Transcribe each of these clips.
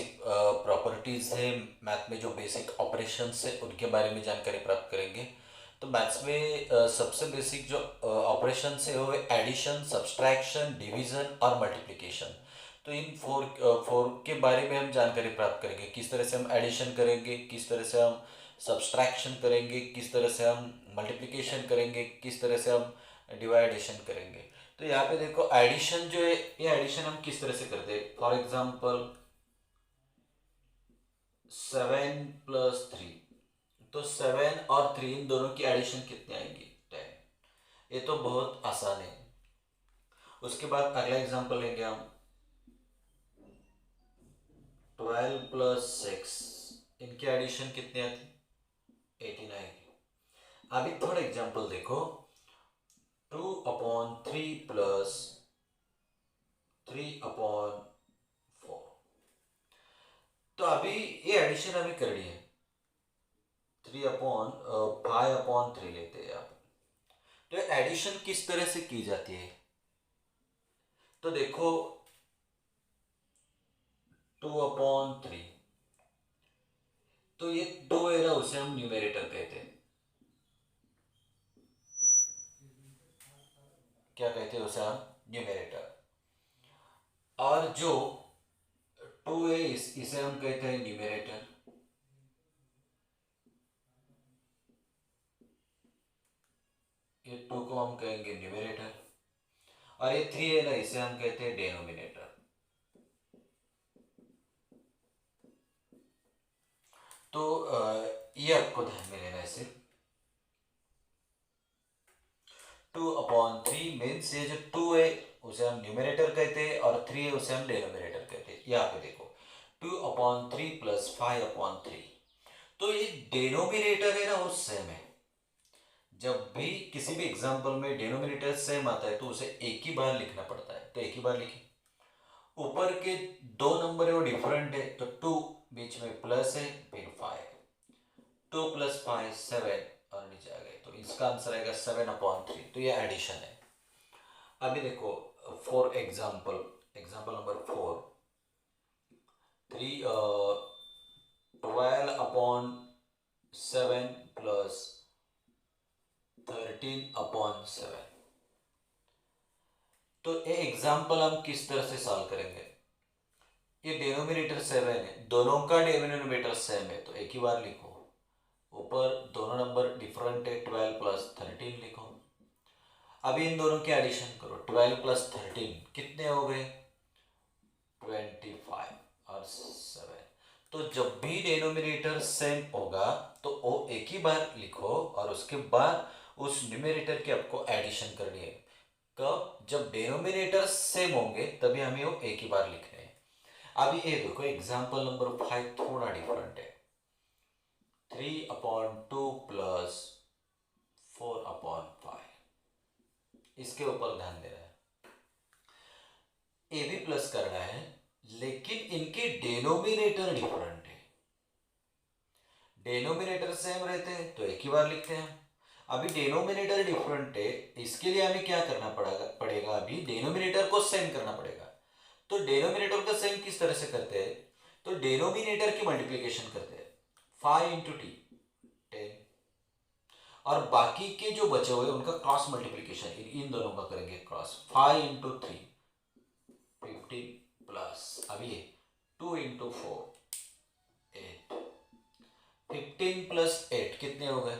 Basic properties है, math में जो बेसिक ऑपरेशंस है उनके बारे में जानकारी प्राप्त करेंगे। तो मैथ्स में सबसे बेसिक जो ऑपरेशंस है वो है एडिशन, सब्सट्रैक्शन, डिवीजन और मल्टीप्लिकेशन। तो इन फोर के बारे में हम जानकारी प्राप्त करेंगे, किस तरह से हम एडिशन करेंगे, किस तरह से हम सब्सट्रैक्शन करेंगे, किस तरह से हम मल्टीप्लिकेशन करेंगे, किस तरह से हम डिवाइडेशन करेंगे। तो यहाँ पे देखो एडिशन जो है, ये एडिशन हम किस तरह से करते हैं। फॉर एग्जांपल 7 + 3, तो 7 और 3 इन दोनों की एडिशन कितनी आएगी, 10। ये तो बहुत आसान है। उसके बाद अगला एग्जांपल लेंगे हम 12 + 6, इनकी एडिशन कितनी आती, 18 आएगी। अभी थोड़ा एग्जांपल देखो, 2/3 + 3/4। तो अभी ये एडिशन अभी करनी है, 3/5/3 लेते हैं आप। तो एडिशन किस तरह से की जाती है, तो देखो 2/3, तो ये 2 है ना, उसे हम न्यूमेरेटर कहते हैं। क्या कहते हैं उसे हम, न्यूमेरेटर। और जो 2 है इसे हम कहते हैं न्यूमेरेटर। ये 2 को हम कहेंगे न्यूमेरेटर, और ये 3 है ना, इसे हम कहते हैं डेनोमिनेटर। तो ये आपको ध्यान में लेना है सिर्फ। 2/3 मीन्स ये जो 2 है उसे हम न्यूमरेटर कहते हैं, और 3 है उसे हम डेनोमिनेटर कहते हैं। यहाँ पे देखो 2/3 + 5/3, तो ये डेनोमिनेटर है ना वो सेम है। जब भी किसी भी एग्जाम्पल में डेनोमिनेटर सेम आता है तो उसे एक ही बार लिखना पड़ता है, तो एक ही बार लिखें। ऊपर के 2 नंबर है वो डिफरेंट है, तो 2 बीच में प्लस है, फिर 5, 2 + 5 7, और नीचे आ गए, तो इसका आंसर आएगा 7/3। तो ये एडिशन है। अभी देखो फॉर एग्जाम्पल, एग्जाम्पल नंबर 4, 12/7 + 13/7। तो ये एग्जाम्पल हम किस तरह से सॉल्व करेंगे। ये डेनोमिनेटर 7 है, दोनों का डेनोमिनेटर सेम है, तो एक ही बार लिखो। ऊपर दोनों नंबर डिफरेंट है, 12 + 13 लिखो। अभी इन दोनों की एडिशन करो, 12 + 13 कितने हो गए, 25 और 7। तो जब भी डेनोमिनेटर सेम होगा तो वो एक ही बार लिखो, और उसके बाद उस न्यूमेरेटर की आपको एडिशन करनी है। कब, जब डेनोमिनेटर सेम होंगे तभी हमें वो एक ही बार लिखने हैं। अभी ये देखो एग्जाम्पल नंबर 5 थोड़ा डिफरेंट है, 3/2 + 4/5। इसके ऊपर ध्यान देना है, ए भी प्लस करना है, लेकिन इनके डेनोमिनेटर डिफरेंट है। डेनोमिनेटर सेम रहते हैं तो एक ही बार लिखते हैं। अभी डेनोमिनेटर डिफरेंट है, इसके लिए हमें क्या करना पड़ेगा, अभी डेनोमिनेटर को सेम करना पड़ेगा। तो डेनोमिनेटर को सेम किस तरह से करते हैं, तो डेनोमिनेटर की मल्टीप्लिकेशन करते हैं, 5 × 10, और बाकी के जो बचे हुए उनका क्रॉस मल्टीप्लिकेशन इन दोनों का करेंगे क्रॉस, 5 × 3 15 प्लस, अभी 2 × 4 8, 15 + 8 कितने हो गए,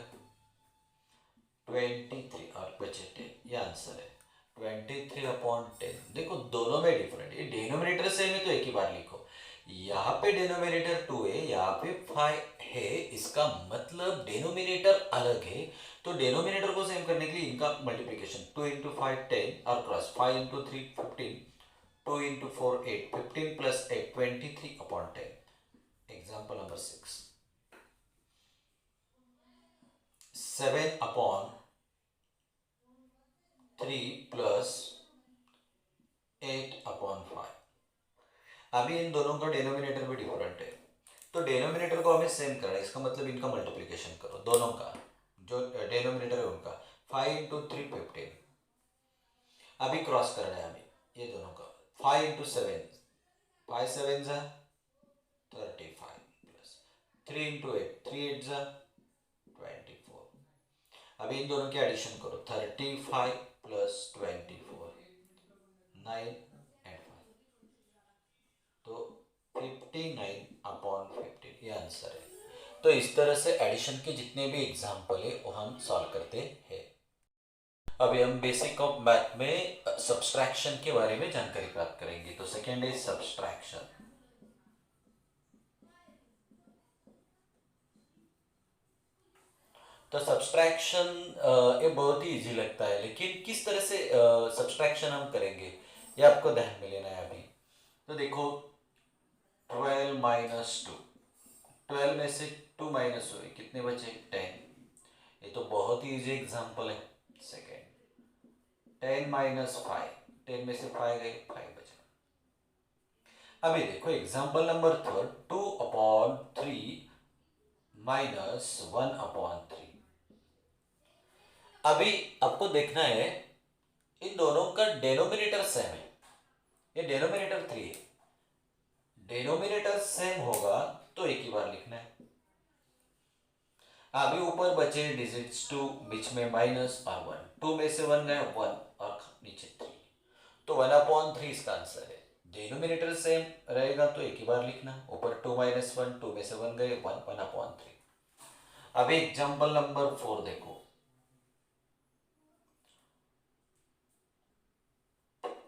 23, और बचे 10। ये आंसर है 23/10। देखो दोनों में डिफरेंट, ये डिनोमिनेटर सेम है तो एक ही बार लिखो। यहाँ पे डिनोमिनेटर 2 है, यहाँ पे 5 है, इसका मतलब डिनोमिनेटर अलग है। तो डिनोमिनेटर को सेम करने के लिए इनका मल्टीप्लिकेशन 2 × 5 10, और क्रॉस 5 × 3 15, 2 × 4 8, 15 + 8 23/10। Example number 6, 7/3 + 8/5। अभी इन दोनों का डेनोमिनेटर भी डिफरेंट है, तो डेनोमिनेटर को हमें सेम करना है, इसका मतलब इनका मल्टीप्लिकेशन करो, दोनों का जो डेनोमिनेटर है उनका, 5 × 3 15। अभी क्रॉस करना है हमें ये दोनों का, 5 × 7, 5 7 जा 3 इंटू 8, 3 8 जा 24। अभी इन दोनों की एडिशन करो, 35 प्लस 24, 9 एंड 5, तो 59/15 ये आंसर है। तो इस तरह से एडिशन के जितने भी एग्जाम्पल है वो हम सॉल्व करते हैं। अभी हम बेसिक ऑफ मैथ में सब्सट्रैक्शन के बारे में जानकारी प्राप्त करेंगे। तो सेकेंड इज सब्सट्रैक्शन। तो सब्सट्रैक्शन ये बहुत ही इजी लगता है, लेकिन किस तरह से सब्सट्रैक्शन हम करेंगे ये आपको ध्यान में लेना है अभी। तो देखो 12 माइनस 2, 12 में से 2 माइनस हुए, कितने बचे 10। ये तो बहुत ही इजी एग्जांपल है। सेकेंड 10 माइनस 5, 10 में से 5 गए, 5 बचे। अभी देखो एग्जांपल नंबर थर्ड, 2/3 माइनस 1/3। अभी आपको देखना है इन दोनों का डेनोमिनेटर सेम है, ये डेनोमिनेटर 3 है, डेनोमिनेटर सेम होगा तो एक ही बार लिखना है। अभी ऊपर बचे डिजिट्स 2, बीच में माइनस और 1, 2 में से 1 गया 1 और नीचे 3, तो 1/3 इसका आंसर है। डिनोमिनेटर सेम रहेगा तो एक ही बार लिखना, ऊपर 2 माइनस 1, 2 में से 1 गए 1, 1/3। अभी एग्जाम्पल नंबर 4 देखो,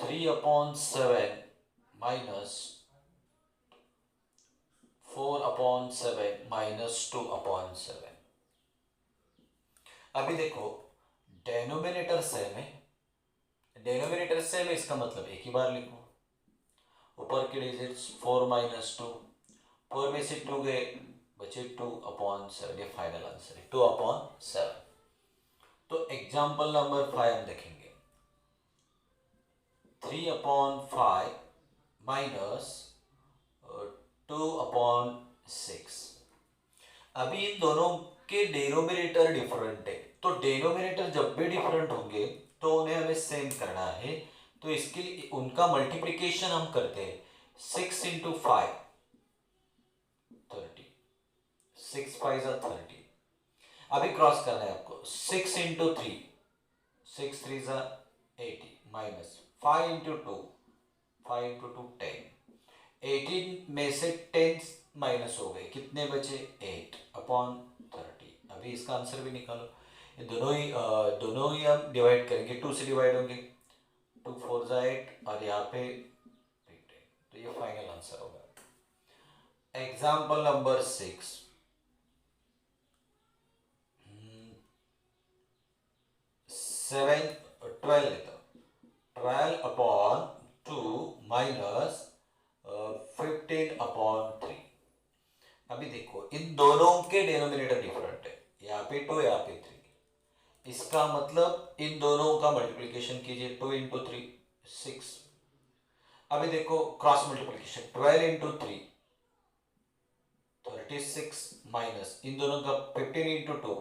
3/7 माइनस 4/7 माइनस 2/7। अभी देखो डेनोमिनेटर सेम है, डेनोमिनेटर सेम है इसका मतलब एक ही बार लिखो। ऊपर के डिजिट्स 4 माइनस 2, 4 में से 2 गए, बचे 2/7, ये फाइनल आंसर है 2/7। तो एग्जाम्पल नंबर 5 हम देखेंगे, 3/5 माइनस 2/6। अभी इन दोनों के डेनोमिनेटर डिफरेंट है, तो डेनोमिनेटर जब भी डिफरेंट होंगे तो उन्हें हमें सेम करना है। तो इसके लिए उनका मल्टीप्लिकेशन हम करते हैं, 6 इंटू 5 30, 6 5 30। अभी क्रॉस करना है आपको, 6 इंटू 3, 6 3 80, माइनस 5 इंटू 2, 5 इंटू 2 10, 18 में से 10 माइनस हो गए, कितने बचे 8/30। अभी इसका आंसर भी निकालो। ये दोनों ही हम डिवाइड करेंगे, 2 से डिवाइड होंगे, 2 4 8 और यहाँ पे 10, तो ये फाइनल आंसर होगा। एग्जाम्पल नंबर 6, 12 लेता हूँ, 12/2 माइनस 15/3। अभी देखो इन दोनों के डेनोमिनेटर डिफरेंट है, यहाँ पे 2 यहाँ पे 3, इसका मतलब इन दोनों का मल्टीप्लिकेशन कीजिए, 2 इंटू 3 6। अभी देखो क्रॉस मल्टीप्लिकेशन, 12 इंटू 3 36, माइनस इन दोनों का 15 इंटू 2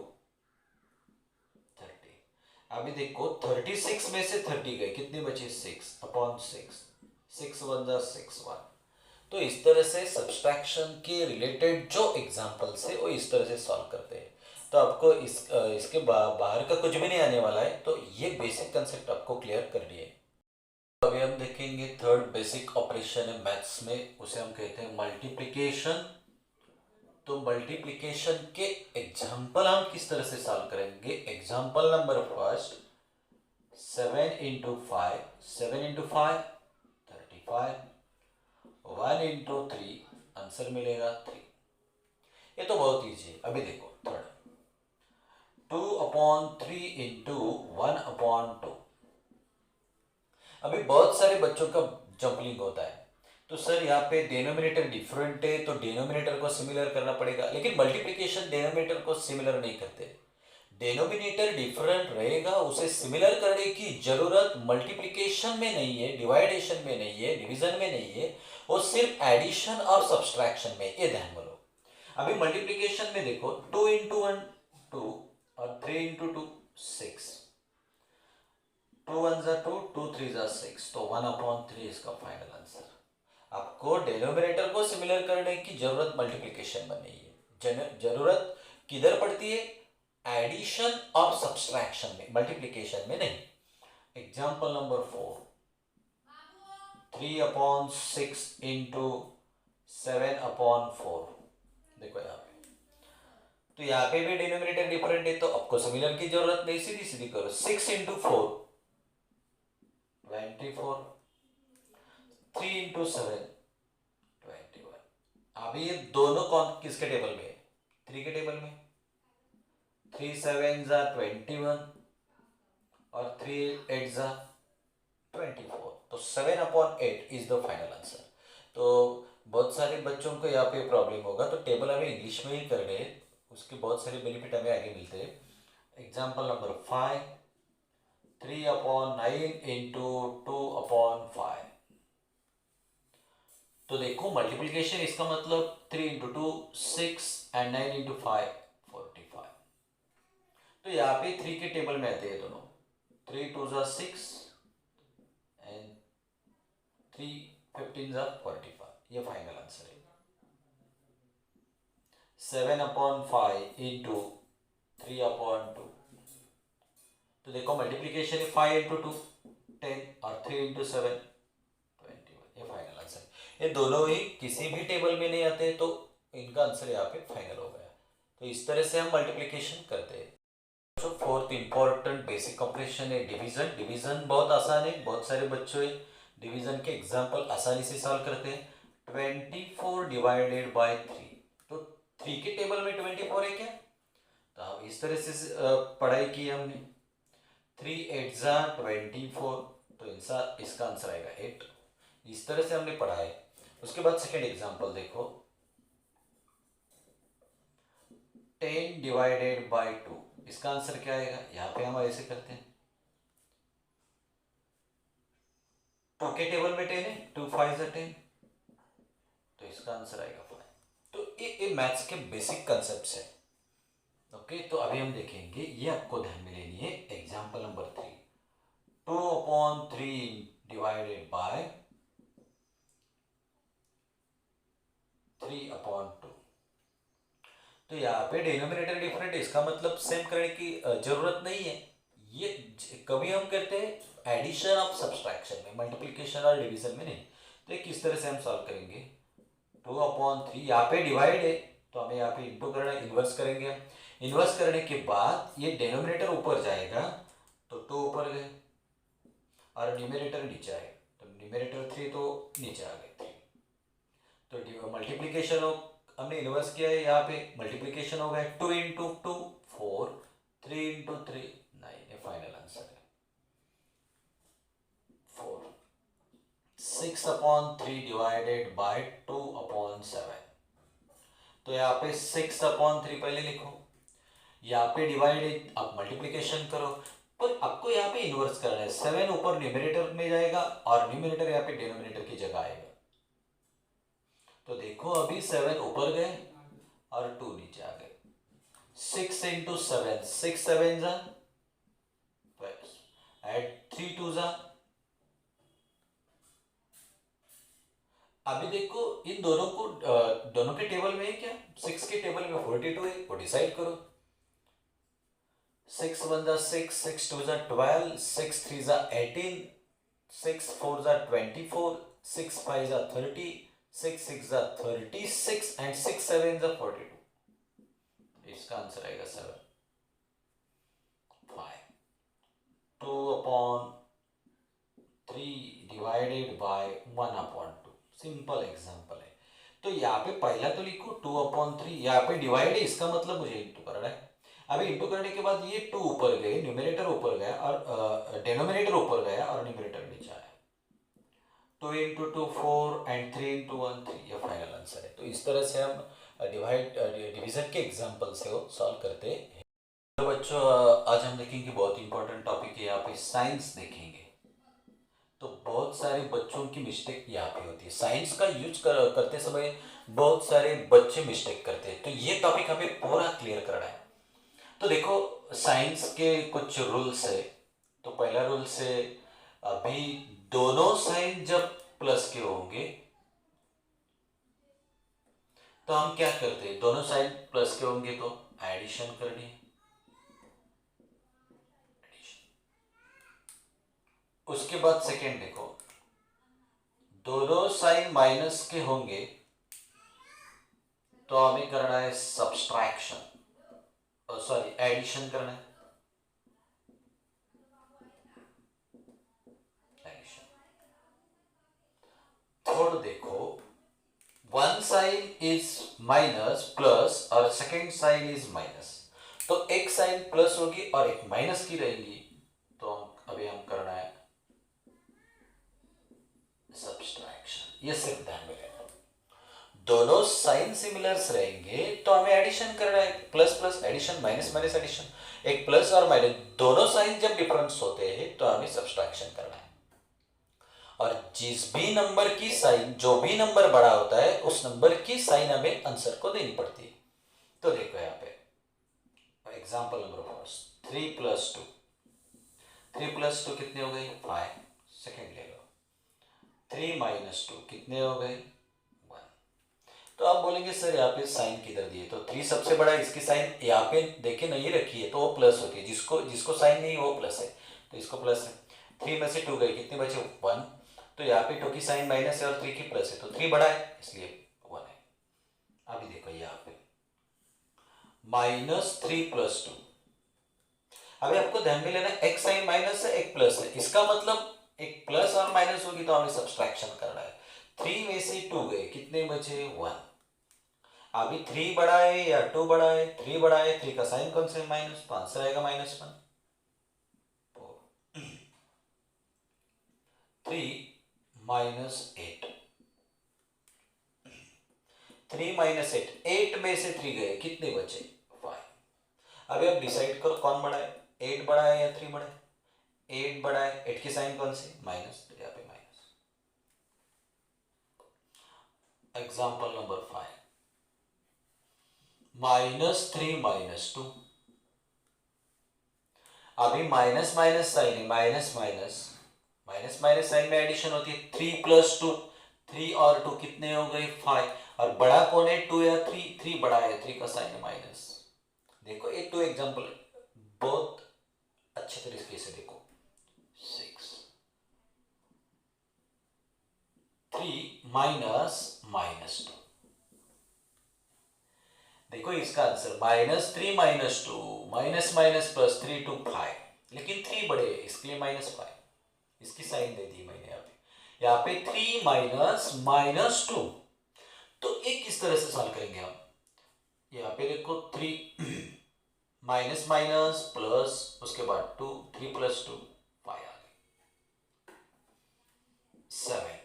30। अभी देखो 36 में से 30 गए, कितने बचे 6/6, 6 1 6 1। तो इस तरह से सब्सट्रैक्शन के रिलेटेड जो एग्जांपल्स है वो इस तरह से सॉल्व करते हैं। तो आपको इसके बाहर का कुछ भी नहीं आने वाला है, तो ये बेसिक कंसेप्ट आपको क्लियर कर दिए। अभी हम देखेंगे थर्ड बेसिक ऑपरेशन है मैथ्स में, उसे हम कहते हैं मल्टीप्लिकेशन। तो मल्टीप्लिकेशन के एग्जाम्पल हम किस तरह से सॉल्व करेंगे। Example number first, 7 into 5, 7 into 5 35, 1 into 3 answer मिलेगा 3। ये तो बहुत ईजी है। अभी देखो थर्ड, 2/3 इंटू 1/2। अभी बहुत सारे बच्चों का जंपलिंग होता है, तो सर यहाँ पे डिनोमिनेटर डिफरेंट है तो डिनोमिनेटर को सिमिलर करना पड़ेगा, लेकिन मल्टीप्लिकेशन डिनोमिनेटर को सिमिलर नहीं करते। डिनोमिनेटर डिफरेंट रहेगा, उसे सिमिलर करने की जरूरत मल्टीप्लिकेशन में नहीं है, डिवाइडेशन में नहीं है, डिवीजन में नहीं है, वो सिर्फ एडिशन और सब्सट्रैक्शन में, ये ध्यान में लो। अभी मल्टीप्लिकेशन में देखो 2 इंटू 1 2 और 3 इंटू 2 6, 2 1 2, 2 3 6, तो 1/3 इसका फाइनल आंसर। आपको डिनोमिनेटर को सिमिलर करने की जरूरत मल्टीप्लिकेशन में नहीं है, जरूरत किधर पड़ती है? एडिशन और सब्सट्रैक्शन में, मल्टीप्लीकेशन में नहीं। Example number 4, 3/6 into 7/4। देखो यहाँ पे, तो यहाँ पे भी डिनोमिनेटर डिफरेंट है, तो आपको सिमिलर की जरूरत नहीं, सीधी सीधी करो। 6 इंटू 4 24, 3 इंटू 7 21। अभी ये दोनों कौन किसके टेबल में है? 3 के टेबल में। 3 7 जा 21 और 3 8 जा 24, तो 7/8 इज द फाइनल आंसर। तो बहुत सारे बच्चों को यहाँ पे प्रॉब्लम होगा, तो टेबल हमें इंग्लिश में ही करने, उसके बहुत सारे बेनिफिट हमें आगे मिलते हैं। Example number 5, 3/9 into 2/5। तो देखो मल्टीप्लीकेशन, इसका मतलब 3 इंटू 2 6 एंड 9 इंटू 5 45। तो यहाँ पे 3 के टेबल में आते हैं दोनों। 3 2 जा 6 एंड 3 15 जा 45, ये फाइनल आंसर है। 7/5 इंटू 3/2। तो देखो मल्टीप्लीकेशन है 5 इंटू 2 10 और 3 इंटू 7 21, ये फाइनल आंसर। ये दोनों ही किसी भी टेबल में नहीं आते, तो इनका आंसर यहाँ पे फाइनल हो गया। तो इस तरह से हम मल्टीप्लीकेशन करते हैं। तो फोर्थ इंपॉर्टेंट बेसिक ऑपरेशन है डिवीजन। डिवीजन बहुत आसान है, बहुत सारे बच्चों डिवीजन के एग्जाम्पल आसानी से सॉल्व करते हैं। 24 डिवाइडेड बाय 3, तो 3 के टेबल में 24 है क्या? तो अब इस तरह से पढ़ाई की हमने। 3 8 जा 24, तो इसका आंसर आएगा 8। इस तरह से हमने पढ़ा है। उसके बाद सेकेंड एग्जाम्पल देखो, 10 डिवाइडेड बाय 2, इसका आंसर क्या आएगा? यहाँ पे हम ऐसे करते हैं, 2 के टेबल में 10 है, 2 5 जा 10, तो इसका आंसर आएगा 5। तो ये मैथ्स के बेसिक कंसेप्ट है। ओके, तो अभी हम देखेंगे, ये आपको ध्यान में लेनी है। Example number 3, 2/3 divided by 3/2। तो यहाँ पे डिनोमिनेटर डिफरेंट है, इसका मतलब सेम करने की जरूरत नहीं है। ये कभी हम करते हैं एडिशन ऑफ सब्सट्रैक्शन में, मल्टीप्लिकेशन और डिवीजन में नहीं। तो किस तरह से हम सॉल्व करेंगे? 2/3, यहाँ पे डिवाइड है, तो हमें यहाँ पे इंटू करना, इन्वर्स करेंगे। इन्वर्स करने के बाद ये डिनोमिनेटर ऊपर जाएगा, तो 2 ऊपर गए और न्यूमरेटर नीचे आए, तो न्यूमरेटर 3 तो नीचे आ गए 3। तो मल्टीप्लीकेशन हमने इन्वर्स किया है, यहाँ पे मल्टीप्लीकेशन हो गया 2 इंटू 2 4, 3 इंटू 3 9, ये फाइनल आंसर है 4। 6/3 डिवाइडेड बाय 2/7, तो यहाँ पे 6/3 पहले लिखो, यहाँ पे डिवाइड आप मल्टीप्लीकेशन करो, पर आपको यहाँ पे इन्वर्स करना है। 7 ऊपर न्यूमरेटर में जाएगा और न्यूमरेटर यहाँ पे डिनोमिनेटर की जगह आएगा। तो देखो अभी 7 ऊपर गए और 2 नीचे आ गए। 6 इंटू 7, 6 7 जा, एड 3 2 जा। अभी देखो इन दोनों को, दोनों के टेबल में है क्या? 6 के टेबल में 42 है, वो डिसाइड करो। 6 1 जा 6, 6 2 जा 12, 6 3 जा 18, 6 4 जा 24, 6 5 जा 30, 6 6 जा 36 एंड 6 7 जा 42। इसका आंसर आएगा 7 5। 2/3 डिवाइडेड बाय 1/2, सिंपल एग्जांपल है। तो यहाँ पे पहला तो लिखो 2/3, यहाँ पे डिवाइड है, इसका मतलब मुझे इंटू करना है। अभी इंटू करने के बाद ये 2 ऊपर गए, न्यूमरेटर ऊपर गया और डिनोमिनेटर ऊपर गया और न्यूमरेटर नीचे आया। 2 इंटू 2 4 एंड 3 इंटू 1 3, ये फाइनल आंसर है। तो इस तरह से हम डिवीजन के एग्जाम्पल से सॉल्व करते हैं। तो बच्चों, आज हम देखेंगे बहुत इंपॉर्टेंट टॉपिक है, यहाँ पे साइंस देखेंगे। तो बहुत सारे बच्चों की मिस्टेक यहाँ पे होती है, साइंस का यूज करते समय बहुत सारे बच्चे मिस्टेक करते हैं, तो ये टॉपिक हमें पूरा क्लियर करना है। तो देखो साइंस के कुछ रूल्स है। तो पहला रूल से, अभी दोनों साइन जब प्लस के होंगे तो हम क्या करते हैं, दोनों साइड प्लस के होंगे तो एडिशन करनी है। उसके बाद सेकेंड देखो, दोनों साइन माइनस के होंगे तो हमें करना है सब्सट्रैक्शन, सॉरी एडिशन करना है, एडिशन। थोड़ा देखो, one sine is minus plus और सेकेंड साइन इज माइनस, तो एक साइन प्लस होगी और एक माइनस की रहेगी, तो अभी हम करना है सब्सट्रैक्शन। ये सिर्फ ध्यान में लेना, दोनों साइन सिमिलर्स रहेंगे तो हमें एडिशन करना है, plus plus addition, minus minus addition. एक प्लस और माइनस दोनों साइन जब डिफरेंस होते हैं तो हमें सब्सट्रैक्शन करना है। और जिस भी नंबर की साइन, जो भी नंबर बड़ा होता है उस नंबर की साइन हमें आंसर को देनी पड़ती है। तो देखो यहाँ पे एग्जांपल नंबर फर्स्ट, 3 + 2, 3 + 2 कितने हो गए 5, सेकेंड ले लो, 3 - 2 कितने हो गए 1। तो आप बोलेंगे सर यहाँ पे साइन किधर दिए, तो 3 सबसे बड़ा है, इसकी साइन यहाँ पे देखे नहीं रखी है तो वो प्लस होती है, जिसको जिसको साइन नहीं वो प्लस है, तो इसको प्लस है। 3 में से 2 गए, कितने बचे 1, तो यहाँ पे 2 की साइन माइनस है और 3 की प्लस है, तो 3 बड़ा है इसलिए 1 है। अभी देखो यहाँ पे -3 + 2, अभी आपको ध्यान में लेना एक साइन माइनस है एक प्लस है, इसका मतलब एक प्लस और माइनस होगी तो हमें सब्सट्रैक्शन करना है। 3 में से 2 गए, कितने बचे 1। अभी 3 बड़ा है या 2 बड़ा है, 3 बड़ा है, 3 का साइन कौन सा है माइनस, तो आंसर आएगा -1। 3 - 8, 3 - 8, 8 में से 3 गए, कितने बचे 5। अभी आप डिसाइड करो कौन बड़ा है, 8 बड़ा है या 3 बड़ा है। 8 बड़ा है, 8 की साइन कौन सी माइनस, तो यहाँ पे माइनस। एग्जाम्पल नंबर 5, -3 - 2, अभी माइनस माइनस साइन है, minus minus minus minus sign में एडिशन होती है। 3 + 2, 3 और 2 कितने हो गए 5, और बड़ा कौन है 2 या 3, 3 बड़ा है, 3 का साइन है माइनस। देखो ये 2 एग्जाम्पल बहुत अच्छे तरीके से देखो। 6, 3 - -2, देखो इसका answer -3 - 2, minus minus plus 3 to 5, लेकिन 3 बड़े है इसके लिए -5, इसकी साइन दे दी मैंने यहाँ पे 3 - -2। तो एक किस तरह से सॉल्व करेंगे हम, यहाँ पे देखो 3 माइनस माइनस प्लस, उसके बाद 2, 3 + 2 5 आ गए 7।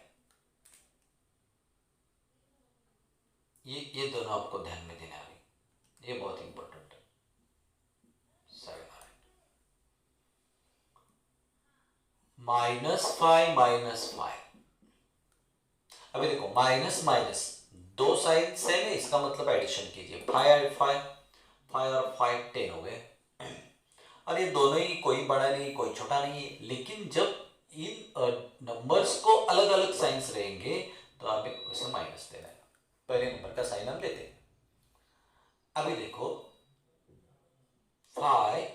ये दोनों आपको ध्यान में देना है, ये बहुत इंपॉर्टेंट है। 7 आ गए, -5 - 5। अभी देखो माइनस माइनस दो साइन सेम है, इसका मतलब एडिशन कीजिए, 5 और 5 10 हो गए। और ये दोनों ही कोई बड़ा नहीं कोई छोटा नहीं है, लेकिन जब इन नंबर्स को अलग अलग साइंस रहेंगे तो हमें उसे माइनस देना है, पहले नंबर का साइन हम देते हैं। अभी देखो 5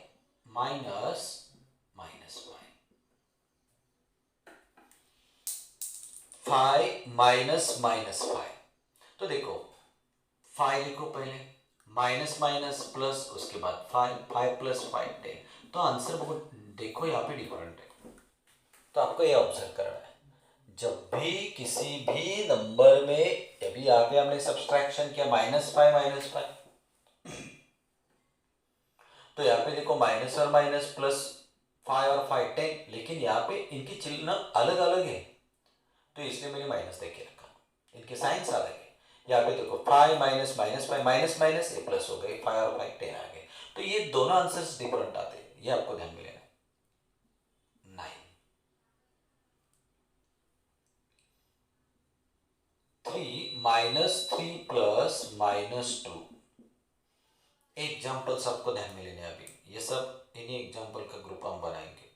माइनस -5, 5 माइनस -5, तो देखो 5 लिखो पहले, माइनस माइनस प्लस, उसके बाद 5, 5 + 5 10, तो आंसर बहुत देखो यहाँ पे डिफरेंट है। तो आपको ये ऑब्जर्व करना है, जब भी किसी भी नंबर में, अभी यहाँ पे हमने सब्सट्रैक्शन किया -5 - 5, तो यहाँ पे देखो माइनस और माइनस प्लस 5 और 5 10, लेकिन यहाँ पे इनकी चिन्ह अलग अलग है तो इसलिए मैंने माइनस दे के रखा, इनके साइंस अलग है। यहाँ पे देखो 5 - -5 माइनस माइनस ये प्लस हो गए, 5 और 5 10 आ गए, तो ये दोनों आंसर्स डिफरेंट आते हैं, ये आपको ध्यान में लेना है। 9, 3 - 3 + -2, एग्जाम्पल सबको ध्यान में लेने हैं, अभी ये सब इन्हीं एग्जाम्पल का ग्रुप हम बनाएंगे।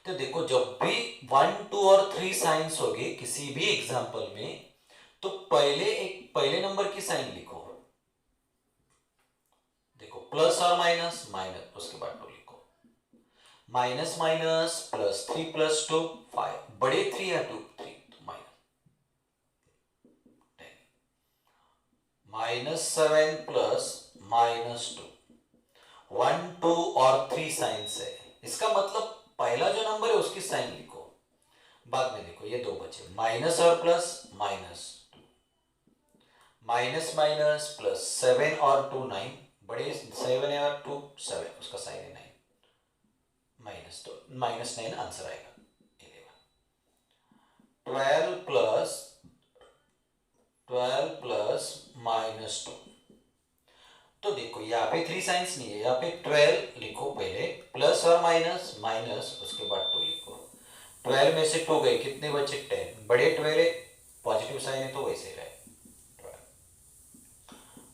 तो देखो जब भी 1 2 और 3 साइंस होंगे किसी भी एग्जाम्पल में, तो पहले नंबर की साइन लिखो, देखो प्लस और माइनस, माइनस उसके बाद 2 लिखो, माइनस माइनस प्लस 3 प्लस 2 5, बड़े 3 या 2 3, तो माइनस 10, माइनस 7 प्लस माइनस 2, 1 2 और 3 साइन है, इसका मतलब पहला जो नंबर है उसकी साइन लिखो, बाद में देखो ये दो बचे, माइनस और plus minus, minus minus plus 7 और 2 9, बड़े 7 है और 2 7, उसका साइन है 9, माइनस, तो माइनस 9 आंसर आएगा। 12 प्लस माइनस 2, तो देखो यहाँ पे 3 साइंस नहीं है, यहाँ पे 12 लिखो पहले, प्लस और माइनस माइनस उसके बाद 2 लिखो, 12 में से 2 गए, कितने बचे 10, बड़े 12 है, पॉजिटिव साइन है तो वैसे रहे,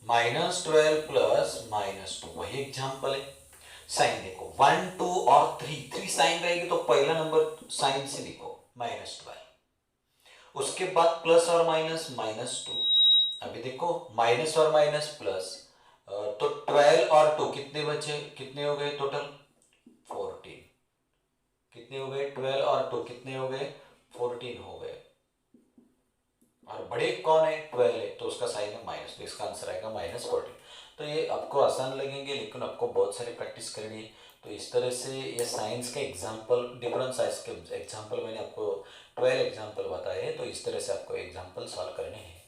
माइनस 12 प्लस माइनस 2, वही एग्जाम्पल है। साइन देखो 1 2 और 3 साइन रहेगी तो पहला नंबर साइन से लिखो माइनस 12, उसके बाद प्लस और माइनस माइनस 2, अभी देखो माइनस और माइनस प्लस, तो 12 और 2 कितने बचे, कितने हो गए टोटल 14, कितने हो गए 12 और 2 कितने हो गए 14 हो गए, और बड़े कौन है 12 है तो उसका साइन है माइनस, तो इसका आंसर आएगा -14। तो ये आपको आसान लगेंगे लेकिन आपको बहुत सारी प्रैक्टिस करनी है। तो इस तरह से ये साइंस के एग्जाम्पल, डिफरेंट साइंस के एग्जाम्पल मैंने आपको 12 एग्जाम्पल बताए हैं, तो इस तरह से आपको एग्जाम्पल सॉल्व करने हैं।